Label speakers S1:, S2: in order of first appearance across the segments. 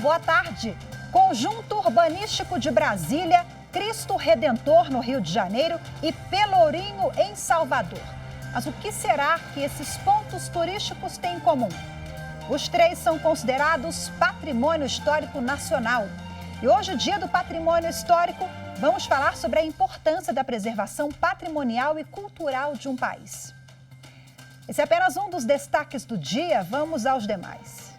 S1: boa tarde. Conjunto urbanístico de Brasília, Cristo Redentor no Rio de Janeiro e Pelourinho em Salvador. Mas o que será que esses pontos turísticos têm em comum? Os três são considerados Patrimônio Histórico Nacional. E hoje, Dia do Patrimônio Histórico, vamos falar sobre a importância da preservação patrimonial e cultural de um país. Esse é apenas um dos destaques do dia, vamos aos demais.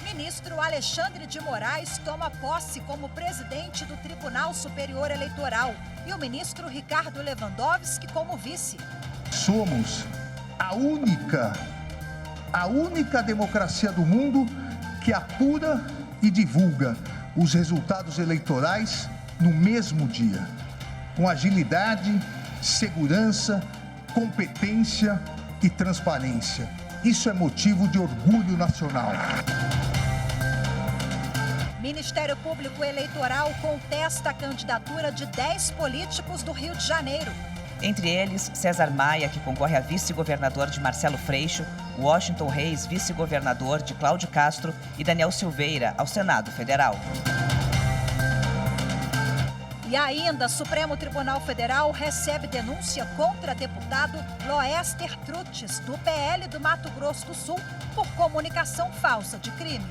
S1: Ministro Alexandre de Moraes toma posse como presidente do Tribunal Superior Eleitoral e o ministro Ricardo Lewandowski como vice.
S2: Somos a única democracia do mundo que apura e divulga os resultados eleitorais no mesmo dia, com agilidade, segurança, competência e transparência. Isso é motivo de orgulho nacional.
S1: Ministério Público Eleitoral contesta a candidatura de 10 políticos do Rio de Janeiro.
S3: Entre eles, César Maia, que concorre a vice-governador de Marcelo Freixo, Washington Reis, vice-governador de Cláudio Castro e Daniel Silveira, ao Senado Federal.
S1: E ainda, Supremo Tribunal Federal recebe denúncia contra deputado Loester Trutes, do PL do Mato Grosso do Sul, por comunicação falsa de crime.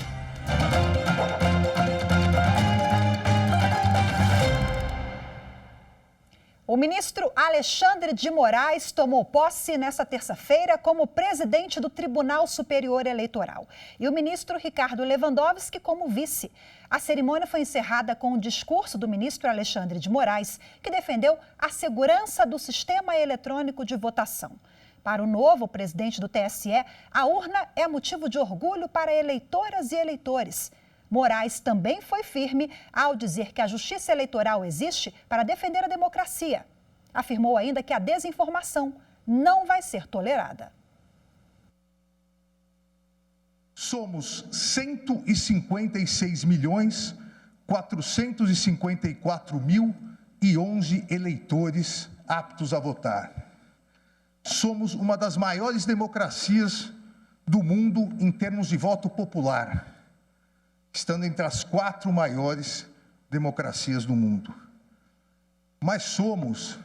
S1: O ministro Alexandre de Moraes tomou posse nesta terça-feira como presidente do Tribunal Superior Eleitoral e o ministro Ricardo Lewandowski como vice. A cerimônia foi encerrada com o discurso do ministro Alexandre de Moraes, que defendeu a segurança do sistema eletrônico de votação. Para o novo presidente do TSE, a urna é motivo de orgulho para eleitoras e eleitores. Moraes também foi firme ao dizer que a justiça eleitoral existe para defender a democracia. Afirmou ainda que a desinformação não vai ser tolerada.
S2: Somos 156.454.011 eleitores aptos a votar. Somos uma das maiores democracias do mundo em termos de voto popular, estando entre as 4 maiores democracias do mundo. Mas somos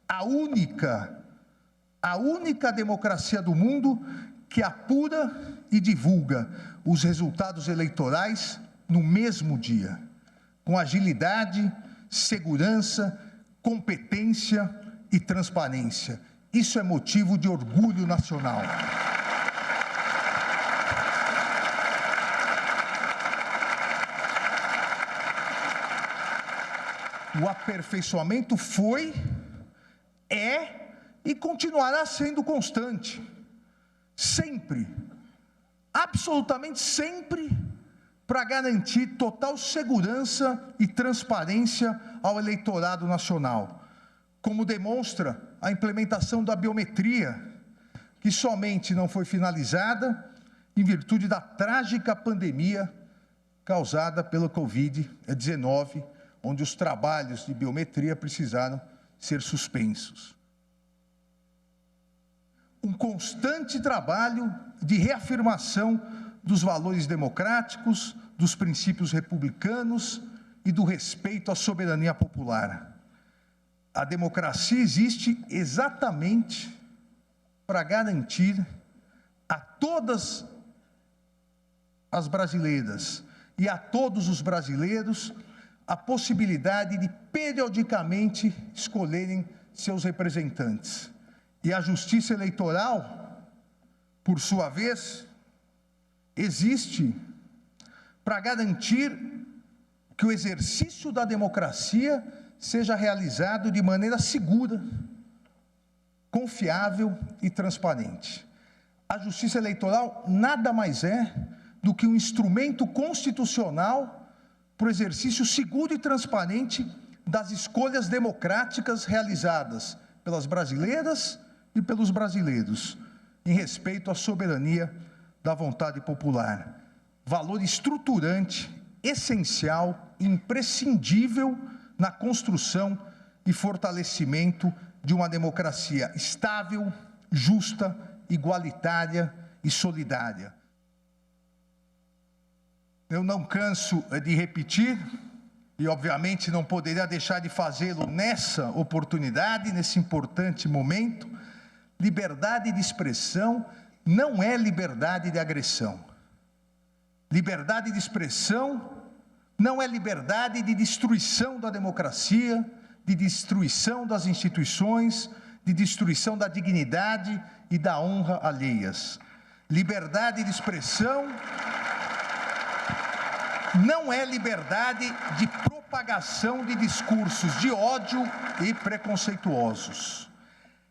S2: a única democracia do mundo que apura e divulga os resultados eleitorais no mesmo dia, com agilidade, segurança, competência e transparência. Isso é motivo de orgulho nacional. O aperfeiçoamento foi, é e continuará sendo constante. Sempre, absolutamente sempre, para garantir total segurança e transparência ao eleitorado nacional, como demonstra a implementação da biometria, que somente não foi finalizada em virtude da trágica pandemia causada pela Covid-19, onde os trabalhos de biometria precisaram ser suspensos. Um constante trabalho de reafirmação dos valores democráticos, dos princípios republicanos e do respeito à soberania popular. A democracia existe exatamente para garantir a todas as brasileiras e a todos os brasileiros a possibilidade de periodicamente escolherem seus representantes. E a justiça eleitoral, por sua vez, existe para garantir que o exercício da democracia seja realizado de maneira segura, confiável e transparente. A justiça eleitoral nada mais é do que um instrumento constitucional para o exercício seguro e transparente das escolhas democráticas realizadas pelas brasileiras e pelos brasileiros, em respeito à soberania da vontade popular. Valor estruturante, essencial, imprescindível na construção e fortalecimento de uma democracia estável, justa, igualitária e solidária. Eu não canso de repetir, e obviamente não poderia deixar de fazê-lo nessa oportunidade, nesse importante momento: liberdade de expressão não é liberdade de agressão. Liberdade de expressão não é liberdade de destruição da democracia, de destruição das instituições, de destruição da dignidade e da honra alheias. Liberdade de expressão não é liberdade de propagação de discursos de ódio e preconceituosos.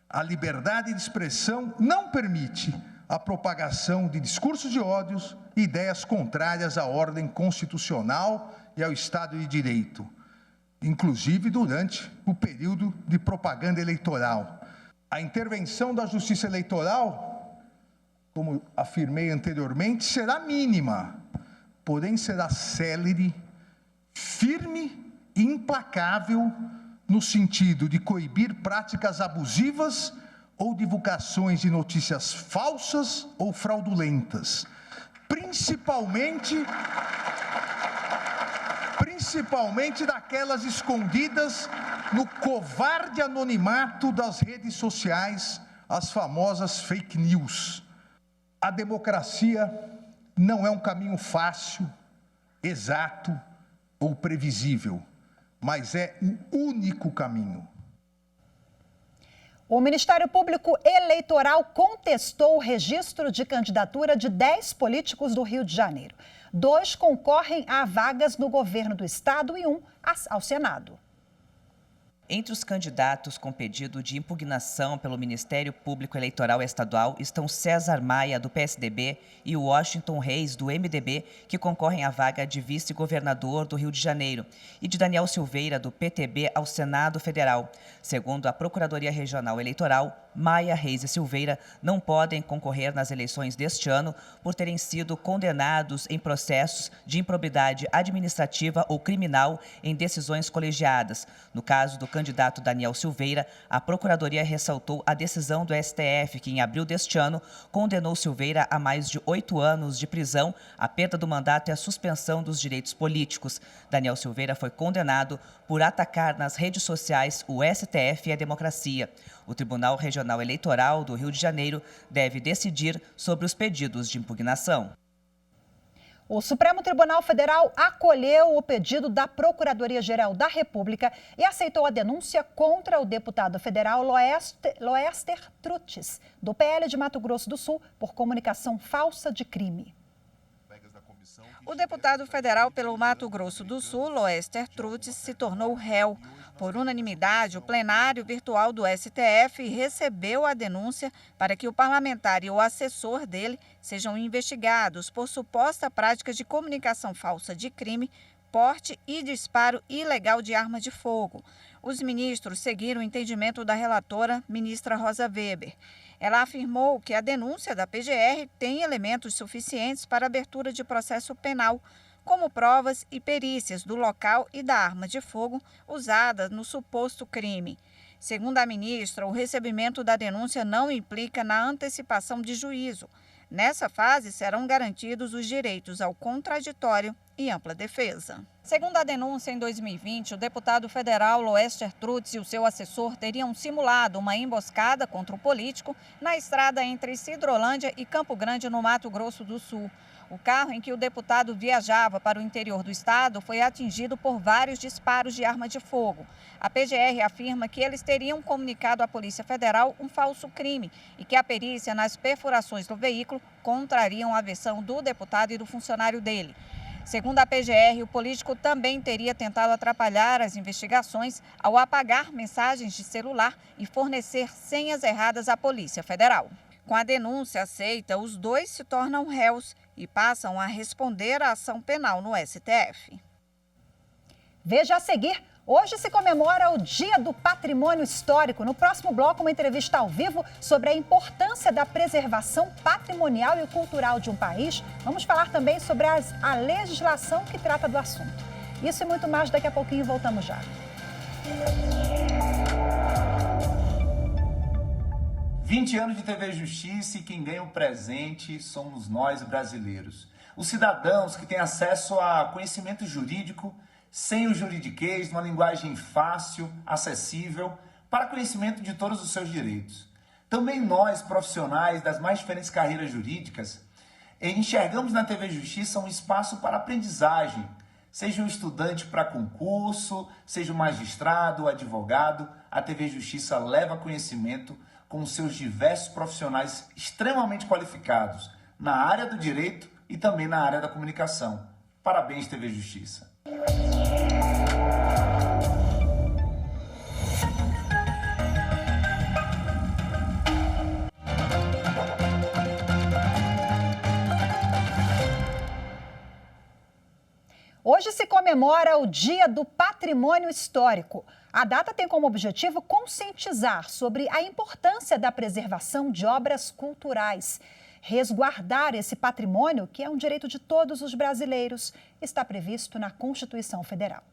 S2: A liberdade de expressão não permite a propagação de discursos de ódios e ideias contrárias à ordem constitucional e ao Estado de Direito, inclusive durante o período de propaganda eleitoral. A intervenção da Justiça Eleitoral, como afirmei anteriormente, será mínima, porém será célere, firme e implacável no sentido de coibir práticas abusivas ou divulgações de notícias falsas ou fraudulentas, principalmente daquelas escondidas no covarde anonimato das redes sociais, as famosas fake news. A democracia não é um caminho fácil, exato ou previsível, mas é o único caminho.
S1: O Ministério Público Eleitoral contestou o registro de candidatura de 10 políticos do Rio de Janeiro. 2 concorrem a vagas no governo do estado e 1 ao Senado.
S3: Entre os candidatos com pedido de impugnação pelo Ministério Público Eleitoral Estadual estão César Maia, do PSDB, e Washington Reis, do MDB, que concorrem à vaga de vice-governador do Rio de Janeiro, e de Daniel Silveira, do PTB, ao Senado Federal. Segundo a Procuradoria Regional Eleitoral, Maia, Reis e Silveira não podem concorrer nas eleições deste ano por terem sido condenados em processos de improbidade administrativa ou criminal em decisões colegiadas. No caso do candidato Daniel Silveira, a Procuradoria ressaltou a decisão do STF, que em abril deste ano condenou Silveira a mais de 8 anos de prisão, a perda do mandato e a suspensão dos direitos políticos. Daniel Silveira foi condenado por atacar nas redes sociais o STF e a democracia. O Tribunal Regional Eleitoral do Rio de Janeiro deve decidir sobre os pedidos de impugnação.
S1: O Supremo Tribunal Federal acolheu o pedido da Procuradoria-Geral da República e aceitou a denúncia contra o deputado federal Loester Trutes, do PL de Mato Grosso do Sul, por comunicação falsa de crime.
S4: O deputado federal pelo Mato Grosso do Sul, Loester Trutes, se tornou réu. Por unanimidade, o plenário virtual do STF recebeu a denúncia para que o parlamentar e o assessor dele sejam investigados por suposta prática de comunicação falsa de crime, porte e disparo ilegal de arma de fogo. Os ministros seguiram o entendimento da relatora, ministra Rosa Weber. Ela afirmou que a denúncia da PGR tem elementos suficientes para abertura de processo penal, como provas e perícias do local e da arma de fogo usada no suposto crime. Segundo a ministra, o recebimento da denúncia não implica na antecipação de juízo. Nessa fase, serão garantidos os direitos ao contraditório e ampla defesa. Segundo a denúncia, em 2020, o deputado federal Loester Trutes e o seu assessor teriam simulado uma emboscada contra o político na estrada entre Sidrolândia e Campo Grande, no Mato Grosso do Sul. O carro em que o deputado viajava para o interior do estado foi atingido por vários disparos de arma de fogo. A PGR afirma que eles teriam comunicado à Polícia Federal um falso crime e que a perícia nas perfurações do veículo contrariam a versão do deputado e do funcionário dele. Segundo a PGR, o político também teria tentado atrapalhar as investigações ao apagar mensagens de celular e fornecer senhas erradas à Polícia Federal. Com a denúncia aceita, os dois se tornam réus e passam a responder à ação penal no STF.
S1: Veja a seguir. Hoje se comemora o Dia do Patrimônio Histórico. No próximo bloco, uma entrevista ao vivo sobre a importância da preservação patrimonial e cultural de um país. Vamos falar também sobre a legislação que trata do assunto. Isso e muito mais daqui a pouquinho, voltamos já.
S5: 20 anos de TV Justiça e quem ganha o presente somos nós brasileiros. os cidadãos que têm acesso a conhecimento jurídico, sem o juridiquês, numa linguagem fácil, acessível, para conhecimento de todos os seus direitos. Também nós, profissionais das mais diferentes carreiras jurídicas, enxergamos na TV Justiça um espaço para aprendizagem, seja um estudante para concurso, seja um magistrado, advogado, a TV Justiça leva conhecimento com seus diversos profissionais extremamente qualificados na área do direito e também na área da comunicação. Parabéns, TV Justiça.
S1: Hoje se comemora o Dia do Patrimônio Histórico. A data tem como objetivo conscientizar sobre a importância da preservação de obras culturais. Resguardar esse patrimônio, que é um direito de todos os brasileiros, está previsto na Constituição Federal.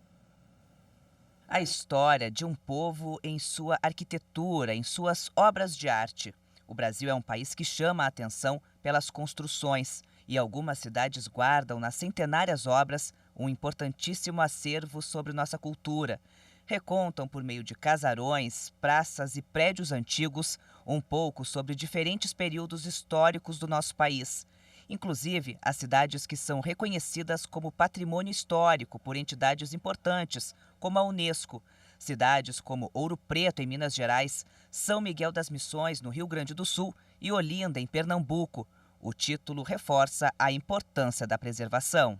S3: A história de um povo em sua arquitetura, em suas obras de arte. O Brasil é um país que chama a atenção pelas construções e algumas cidades guardam nas centenárias obras um importantíssimo acervo sobre nossa cultura. Recontam por meio de casarões, praças e prédios antigos um pouco sobre diferentes períodos históricos do nosso país. Inclusive, as cidades que são reconhecidas como patrimônio histórico por entidades importantes, como a Unesco. Cidades como Ouro Preto, em Minas Gerais, São Miguel das Missões, no Rio Grande do Sul, e Olinda, em Pernambuco. O título reforça a importância da preservação.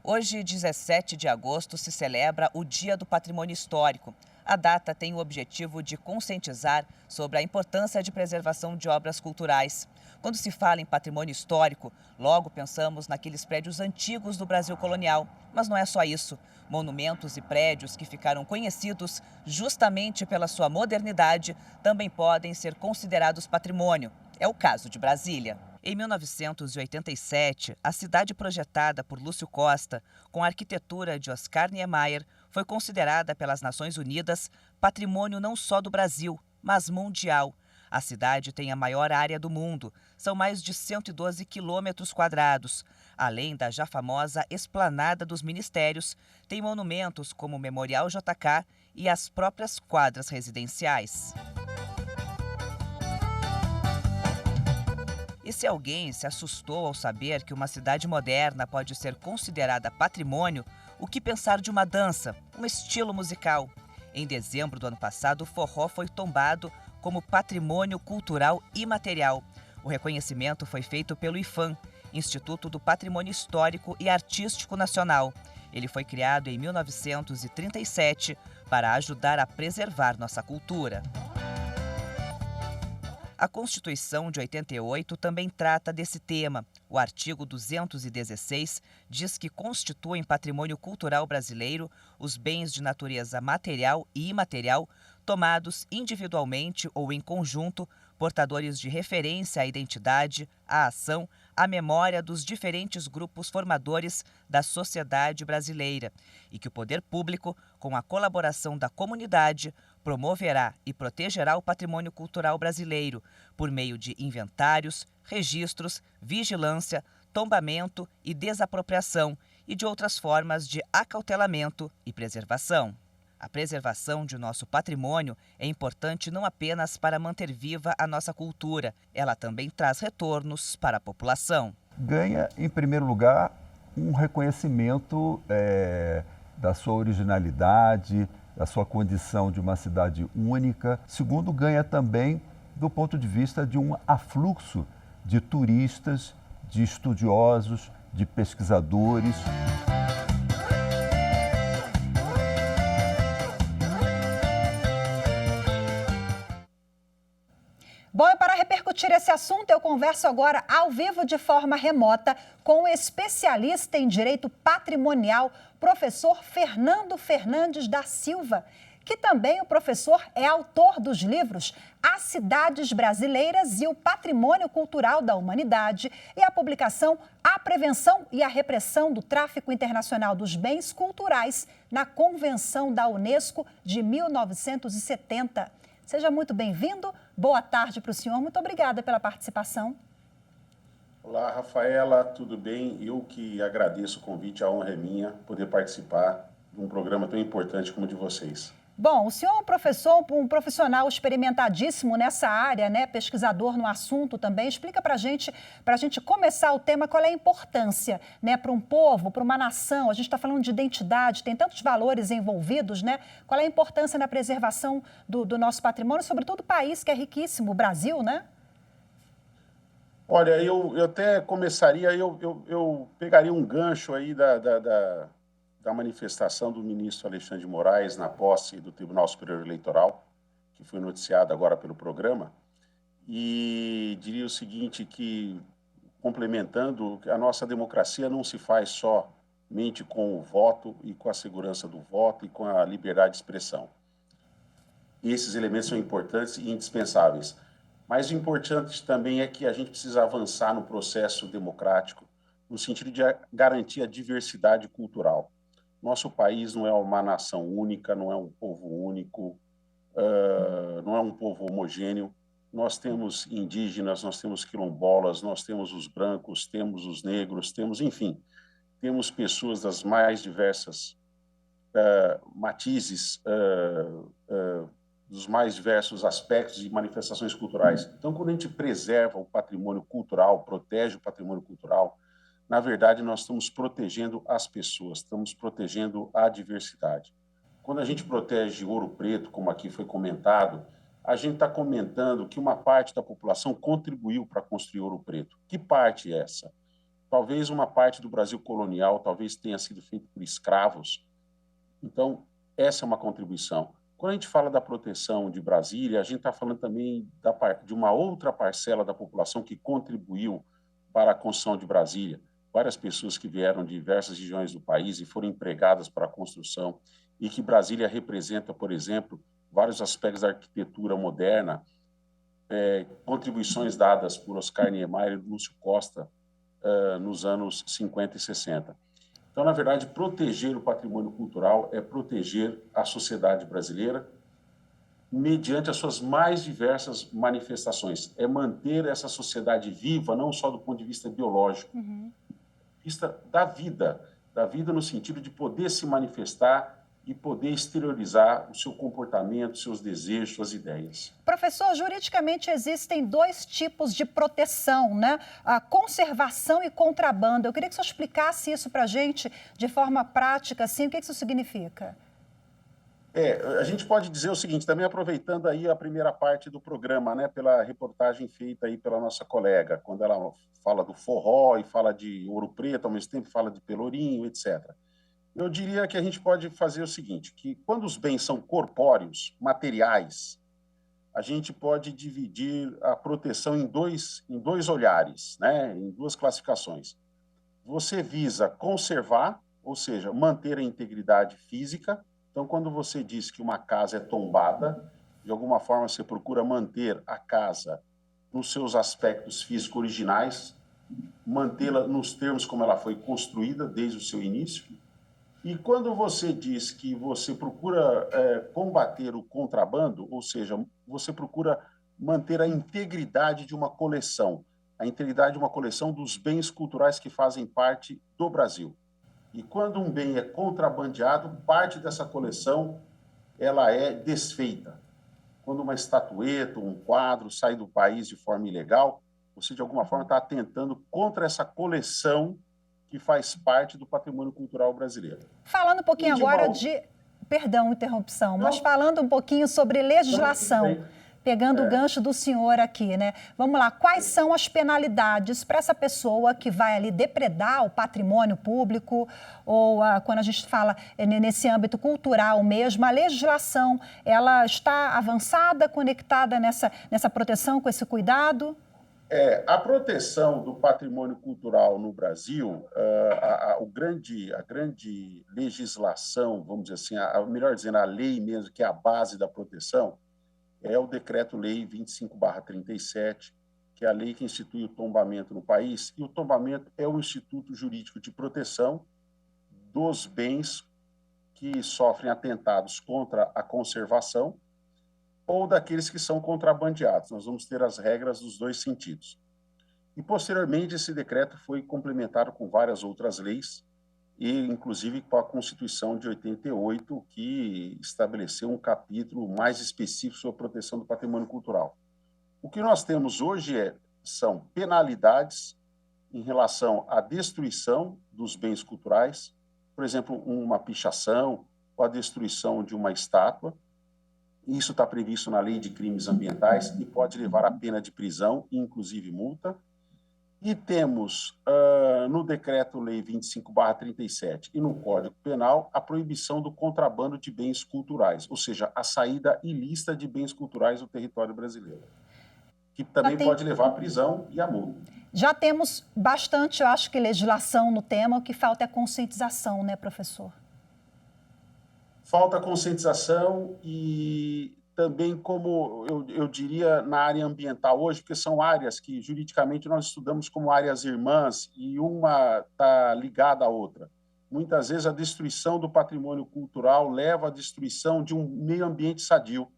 S3: Hoje, 17 de agosto, se celebra o Dia do Patrimônio Histórico. A data tem o objetivo de conscientizar sobre a importância de preservação de obras culturais. Quando se fala em patrimônio histórico, logo pensamos naqueles prédios antigos do Brasil colonial. Mas não é só isso. Monumentos e prédios que ficaram conhecidos justamente pela sua modernidade também podem ser considerados patrimônio. É o caso de Brasília. Em 1987, a cidade projetada por Lúcio Costa, com a arquitetura de Oscar Niemeyer, foi considerada pelas Nações Unidas patrimônio não só do Brasil, mas mundial. A cidade tem a maior área do mundo, são mais de 112 quilômetros quadrados. Além da já famosa Esplanada dos Ministérios, tem monumentos como o Memorial JK e as próprias quadras residenciais. E se alguém se assustou ao saber que uma cidade moderna pode ser considerada patrimônio, o que pensar de uma dança, um estilo musical? Em dezembro do ano passado, o forró foi tombado como patrimônio cultural imaterial. O reconhecimento foi feito pelo IPHAN, Instituto do Patrimônio Histórico e Artístico Nacional. Ele foi criado em 1937 para ajudar a preservar nossa cultura. A Constituição de 88 também trata desse tema. O artigo 216 diz que constituem patrimônio cultural brasileiro os bens de natureza material e imaterial tomados individualmente ou em conjunto, portadores de referência à identidade, à ação, à memória dos diferentes grupos formadores da sociedade brasileira e que o poder público, com a colaboração da comunidade, promoverá e protegerá o patrimônio cultural brasileiro por meio de inventários, registros, vigilância, tombamento e desapropriação e de outras formas de acautelamento e preservação. A preservação de nosso patrimônio é importante não apenas para manter viva a nossa cultura, ela também traz retornos para a população.
S6: Ganha, em primeiro lugar, um reconhecimento da sua originalidade, da sua condição de uma cidade única. Segundo, ganha também do ponto de vista de um afluxo de turistas, de estudiosos, de pesquisadores.
S1: Bom, e para repercutir esse assunto, eu converso agora ao vivo de forma remota com o especialista em direito patrimonial, professor Fernando Fernandes da Silva, que também o professor é autor dos livros As Cidades Brasileiras e o Patrimônio Cultural da Humanidade e a publicação A Prevenção e a Repressão do Tráfico Internacional dos Bens Culturais na Convenção da Unesco de 1970. Seja muito bem-vindo. Boa tarde para o senhor. Muito obrigada pela participação.
S7: Olá, Rafaela, tudo bem? Eu que agradeço o convite, a honra é minha poder participar de um programa tão importante como o de vocês.
S1: Bom, o senhor é um professor, um profissional experimentadíssimo nessa área, né? Pesquisador no assunto também. Explica para a gente começar o tema, qual é a importância, né, para um povo, para uma nação. A gente está falando de identidade, tem tantos valores envolvidos, né? Qual é a importância na preservação do nosso patrimônio, sobretudo o país que é riquíssimo, o Brasil, né?
S7: Olha, eu até começaria, eu pegaria um gancho aí da manifestação do ministro Alexandre de Moraes na posse do Tribunal Superior Eleitoral, que foi noticiado agora pelo programa, e diria o seguinte, que, complementando, a nossa democracia não se faz somente com o voto e com a segurança do voto e com a liberdade de expressão. Esses elementos são importantes e indispensáveis. Mas o importante também é que a gente precisa avançar no processo democrático, no sentido de garantir a diversidade cultural. Nosso país não é uma nação única, não é um povo único, não é um povo homogêneo. Nós temos indígenas, nós temos quilombolas, nós temos os brancos, temos os negros, enfim, temos pessoas das mais diversas matizes, dos mais diversos aspectos e manifestações culturais. Então, quando a gente preserva o patrimônio cultural, protege o patrimônio cultural, na verdade, nós estamos protegendo as pessoas, estamos protegendo a diversidade. Quando a gente protege Ouro Preto, como aqui foi comentado, a gente está comentando que uma parte da população contribuiu para construir Ouro Preto. Que parte é essa? Talvez uma parte do Brasil colonial, talvez tenha sido feita por escravos. Então, essa é uma contribuição. Quando a gente fala da proteção de Brasília, a gente está falando também de uma outra parcela da população que contribuiu para a construção de Brasília. Várias pessoas que vieram de diversas regiões do país e foram empregadas para a construção, e que Brasília representa, por exemplo, vários aspectos da arquitetura moderna, contribuições dadas por Oscar Niemeyer e Lúcio Costa nos anos 50 e 60. Então, na verdade, proteger o patrimônio cultural é proteger a sociedade brasileira mediante as suas mais diversas manifestações. É manter essa sociedade viva, não só do ponto de vista biológico, do ponto de vista da vida no sentido de poder se manifestar e poder exteriorizar o seu comportamento, seus desejos, suas ideias.
S1: Professor, juridicamente existem dois tipos de proteção, né? A conservação e contrabando. Eu queria que o senhor explicasse isso para a gente de forma prática, assim, o que isso significa?
S7: A gente pode dizer o seguinte, também aproveitando aí a primeira parte do programa, né, pela reportagem feita aí pela nossa colega, quando ela fala do forró e fala de Ouro Preto, ao mesmo tempo fala de Pelourinho, etc. Eu diria que a gente pode fazer o seguinte, que quando os bens são corpóreos, materiais, a gente pode dividir a proteção em dois olhares, né? Em duas classificações. Você visa conservar, ou seja, manter a integridade física. Então, quando você diz que uma casa é tombada, de alguma forma você procura manter a casa nos seus aspectos físicos originais, mantê-la nos termos como ela foi construída desde o seu início. E quando você diz que você procura combater o contrabando, ou seja, você procura manter a integridade de uma coleção, a integridade de uma coleção dos bens culturais que fazem parte do Brasil. E quando um bem é contrabandeado, parte dessa coleção ela é desfeita. Quando uma estatueta, um quadro sai do país de forma ilegal, você de alguma forma está atentando contra essa coleção que faz parte do patrimônio cultural brasileiro.
S1: Falando um pouquinho agora de... Perdão, interrupção, mas falando um pouquinho sobre legislação, pegando o gancho do senhor aqui, né? Vamos lá, quais são as penalidades para essa pessoa que vai ali depredar o patrimônio público ou quando a gente fala nesse âmbito cultural mesmo, a legislação, ela está avançada, conectada nessa proteção, com esse cuidado?
S7: A proteção do patrimônio cultural no Brasil, a grande legislação, vamos dizer assim, melhor dizendo, a lei mesmo, que é a base da proteção, é o Decreto-Lei 25/37, que é a lei que institui o tombamento no país, e o tombamento é o instituto jurídico de proteção dos bens que sofrem atentados contra a conservação ou daqueles que são contrabandeados. Nós vamos ter as regras dos dois sentidos. E, posteriormente, esse decreto foi complementado com várias outras leis, e inclusive com a Constituição de 88, que estabeleceu um capítulo mais específico sobre a proteção do patrimônio cultural. O que nós temos hoje são penalidades em relação à destruição dos bens culturais, por exemplo, uma pichação ou a destruição de uma estátua. Isso está previsto na Lei de Crimes Ambientais e pode levar à pena de prisão, inclusive multa. E temos no Decreto-Lei 25/37 e no Código Penal a proibição do contrabando de bens culturais, ou seja, a saída ilícita de bens culturais do território brasileiro, que também pode levar à prisão e à multa.
S1: Já temos bastante, eu acho que, legislação no tema, o que falta é conscientização, né, professor?
S7: Falta conscientização e também, como eu diria, na área ambiental hoje, porque são áreas que juridicamente nós estudamos como áreas irmãs e uma está ligada à outra. Muitas vezes a destruição do patrimônio cultural leva à destruição de um meio ambiente sadio.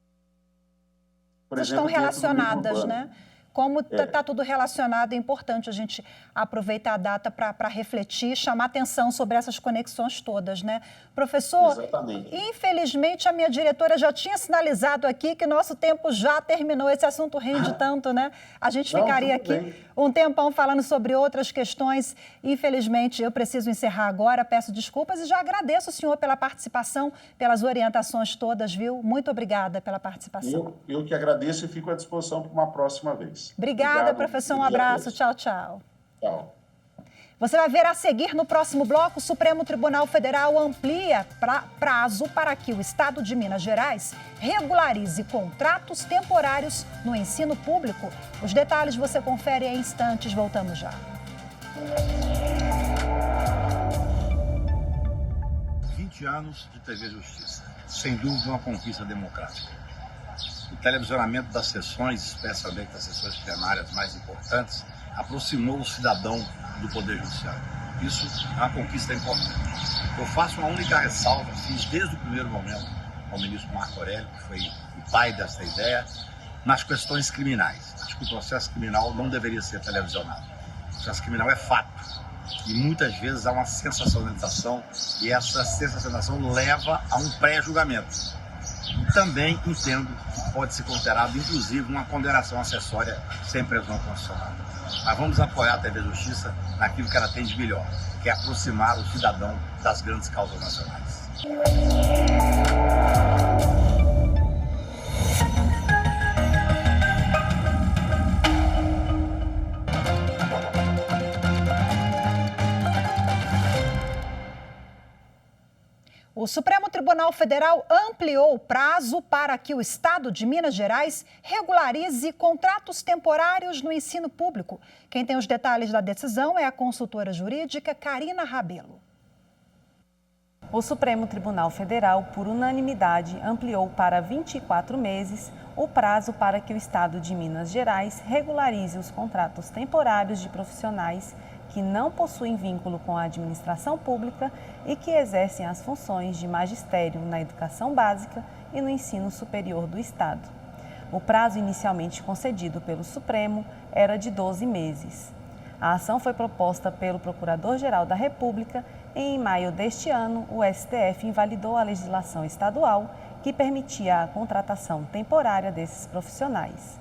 S7: Por exemplo,
S1: estão relacionadas, né? Como está tudo relacionado, é importante a gente aproveitar a data para refletir, chamar atenção sobre essas conexões todas, né? Professor,
S7: exatamente.
S1: Infelizmente a minha diretora já tinha sinalizado aqui que nosso tempo já terminou, esse assunto rende tanto, né? A gente ficaria aqui um tempão falando sobre outras questões. Infelizmente eu preciso encerrar agora, peço desculpas e já agradeço o senhor pela participação, pelas orientações todas, viu? Muito obrigada pela participação.
S7: Eu que agradeço e fico à disposição para uma próxima vez.
S1: Obrigada, professor. Um abraço. Tchau, tchau.
S7: Tchau.
S1: Você vai ver a seguir no próximo bloco, o Supremo Tribunal Federal amplia prazo para que o Estado de Minas Gerais regularize contratos temporários no ensino público. Os detalhes você confere em instantes. Voltamos já.
S8: 20 anos de TV Justiça. Sem dúvida, uma conquista democrática. O televisionamento das sessões, especialmente das sessões plenárias mais importantes, aproximou o cidadão do Poder Judiciário. Isso é uma conquista importante. Eu faço uma única ressalva, fiz desde o primeiro momento ao ministro Marco Aurélio, que foi o pai dessa ideia, nas questões criminais. Acho que o processo criminal não deveria ser televisionado. O processo criminal é fato. E muitas vezes há uma sensacionalização, e essa sensacionalização leva a um pré-julgamento. E também entendo que pode ser considerado, inclusive, uma condenação acessória sem presunção constitucional. Mas vamos apoiar a TV Justiça naquilo que ela tem de melhor, que é aproximar o cidadão das grandes causas nacionais.
S1: O Supremo Tribunal Federal ampliou o prazo para que o Estado de Minas Gerais regularize contratos temporários no ensino público. Quem tem os detalhes da decisão é a consultora jurídica Karina Rabelo.
S9: O Supremo Tribunal Federal, por unanimidade, ampliou para 24 meses o prazo para que o Estado de Minas Gerais regularize os contratos temporários de profissionais que não possuem vínculo com a administração pública e que exercem as funções de magistério na educação básica e no ensino superior do Estado. O prazo inicialmente concedido pelo Supremo era de 12 meses. A ação foi proposta pelo Procurador-Geral da República e, em maio deste ano, o STF invalidou a legislação estadual que permitia a contratação temporária desses profissionais.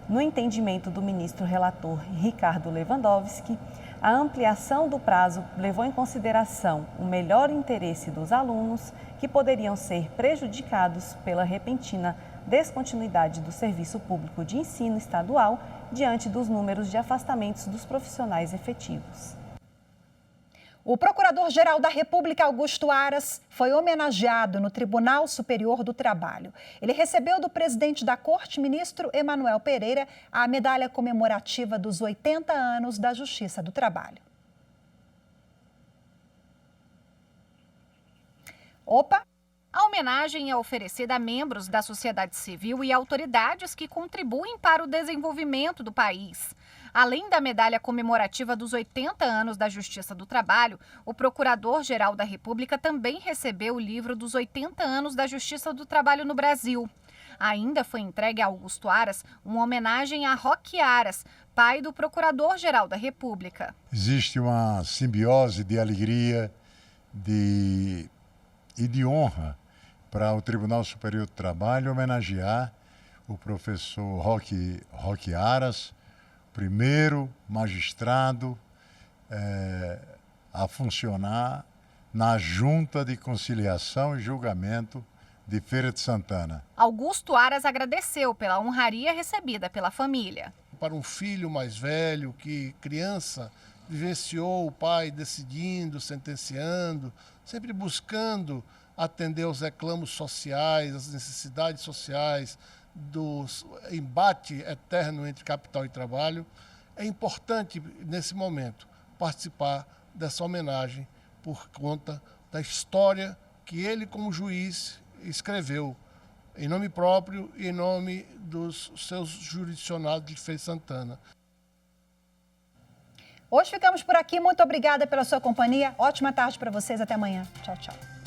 S9: No entendimento do ministro relator Ricardo Lewandowski, a ampliação do prazo levou em consideração o melhor interesse dos alunos que poderiam ser prejudicados pela repentina descontinuidade do serviço público de ensino estadual diante dos números de afastamentos dos profissionais efetivos.
S1: O Procurador-Geral da República, Augusto Aras, foi homenageado no Tribunal Superior do Trabalho. Ele recebeu do presidente da Corte, ministro Emanuel Pereira, a medalha comemorativa dos 80 anos da Justiça do Trabalho.
S10: A homenagem é oferecida a membros da sociedade civil e autoridades que contribuem para o desenvolvimento do país. Além da medalha comemorativa dos 80 anos da Justiça do Trabalho, o Procurador-Geral da República também recebeu o livro dos 80 anos da Justiça do Trabalho no Brasil. Ainda foi entregue a Augusto Aras uma homenagem a Roque Aras, pai do Procurador-Geral da República.
S11: Existe uma simbiose de alegria e de honra para o Tribunal Superior do Trabalho homenagear o professor Roque Aras, primeiro magistrado a funcionar na Junta de Conciliação e Julgamento de Feira de Santana.
S10: Augusto Aras agradeceu pela honraria recebida pela família.
S12: Para um filho mais velho, que criança vivenciou o pai decidindo, sentenciando, sempre buscando atender aos reclamos sociais, às necessidades sociais, do embate eterno entre capital e trabalho, é importante, nesse momento, participar dessa homenagem por conta da história que ele, como juiz, escreveu em nome próprio e em nome dos seus jurisdicionados de Feira de Santana.
S1: Hoje ficamos por aqui. Muito obrigada pela sua companhia. Ótima tarde para vocês. Até amanhã. Tchau, tchau.